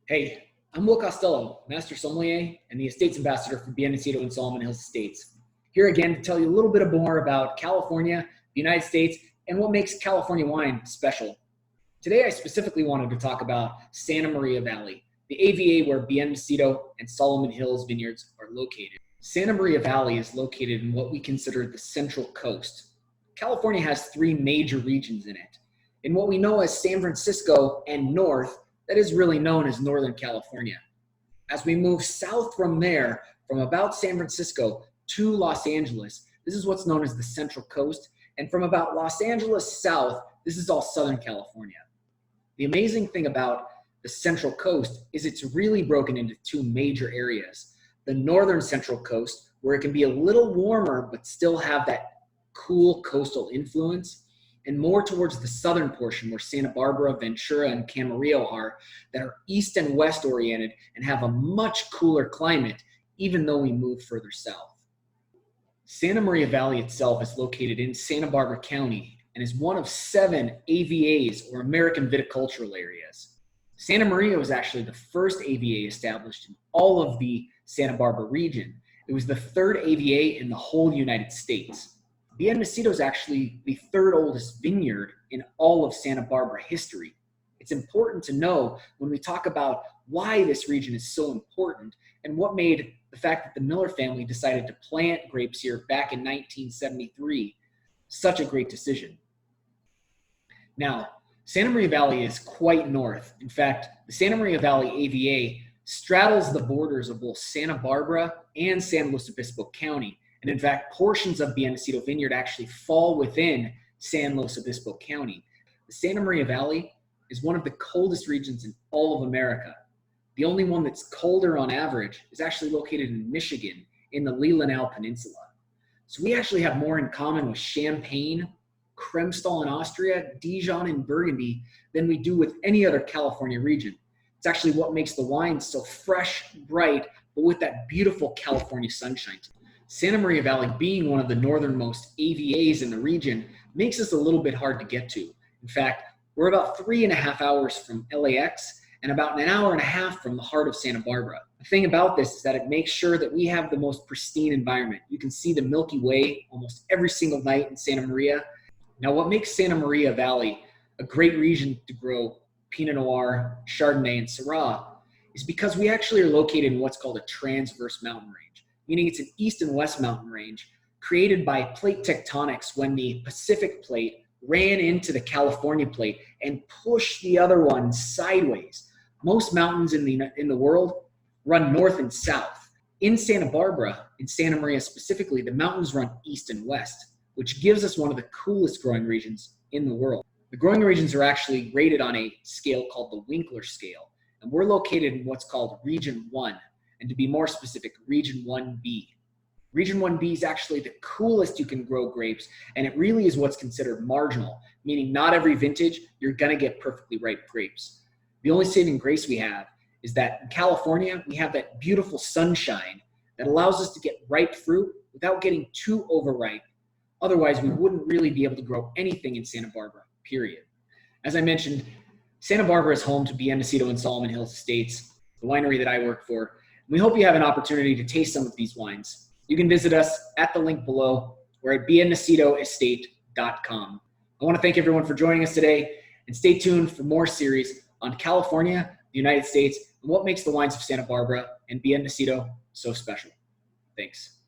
Hey, I'm Will Costello, Master Sommelier and the Estates Ambassador for Bien Nacido and Solomon Hills Estates. Here again to tell you a little bit more about California, the United States, and what makes California wine special. Today I specifically wanted to talk about Santa Maria Valley, the AVA where Bien Nacido and Solomon Hills vineyards are located. Santa Maria Valley is located in what we consider the Central Coast. California has three major regions in it. In what we know as San Francisco and north, that is really known as Northern California. As we move south from there, from about San Francisco to Los Angeles, this is what's known as the Central Coast. And from about Los Angeles south, this is all Southern California. The amazing thing about the Central Coast is it's really broken into two major areas. The Northern Central Coast, where it can be a little warmer, but still have that cool coastal influence, and more towards the southern portion where Santa Barbara, Ventura, and Camarillo are, that are east and west oriented and have a much cooler climate, even though we move further south. Santa Maria Valley itself is located in Santa Barbara County and is one of 7 AVAs, or American Viticultural Areas. Santa Maria was actually the first AVA established in all of the Santa Barbara region. It was the 3rd AVA in the whole United States. Bien Nacido is actually the 3rd oldest vineyard in all of Santa Barbara history. It's important to know when we talk about why this region is so important and what made the fact that the Miller family decided to plant grapes here back in 1973 such a great decision. Now, Santa Maria Valley is quite north. In fact, the Santa Maria Valley AVA straddles the borders of both Santa Barbara and San Luis Obispo County. And in fact, portions of Bien Nacido Vineyard actually fall within San Luis Obispo County. The Santa Maria Valley is one of the coldest regions in all of America. The only one that's colder on average is actually located in Michigan in the Leelanau Peninsula. So we actually have more in common with Champagne, Kremstal in Austria, Dijon in Burgundy than we do with any other California region. It's actually what makes the wine so fresh, bright, but with that beautiful California sunshine. Santa Maria Valley, being one of the northernmost AVAs in the region, makes us a little bit hard to get to. In fact, we're about 3.5 hours from LAX and about 1.5 hours from the heart of Santa Barbara. The thing about this is that it makes sure that we have the most pristine environment. You can see the Milky Way almost every single night in Santa Maria. Now, what makes Santa Maria Valley a great region to grow Pinot Noir, Chardonnay, and Syrah is because we actually are located in what's called a transverse mountain range, meaning it's an east and west mountain range created by plate tectonics when the Pacific plate ran into the California plate and pushed the other one sideways. Most mountains in the world run north and south. In Santa Barbara, in Santa Maria specifically, the mountains run east and west, which gives us one of the coolest growing regions in the world. The growing regions are actually rated on a scale called the Winkler scale, and we're located in what's called Region 1. And to be more specific, Region 1B. Region 1B is actually the coolest you can grow grapes, and it really is what's considered marginal, meaning not every vintage you're gonna get perfectly ripe grapes. The only saving grace we have is that in California, we have that beautiful sunshine that allows us to get ripe fruit without getting too overripe. Otherwise, we wouldn't really be able to grow anything in Santa Barbara, period. As I mentioned, Santa Barbara is home to Bien Nacido and Solomon Hills Estates, the winery that I work for. We hope you have an opportunity to taste some of these wines. You can visit us at the link below or at biennacidoestate.com. I want to thank everyone for joining us today, and stay tuned for more series on California, the United States, and what makes the wines of Santa Barbara and Bien Nacido so special. Thanks.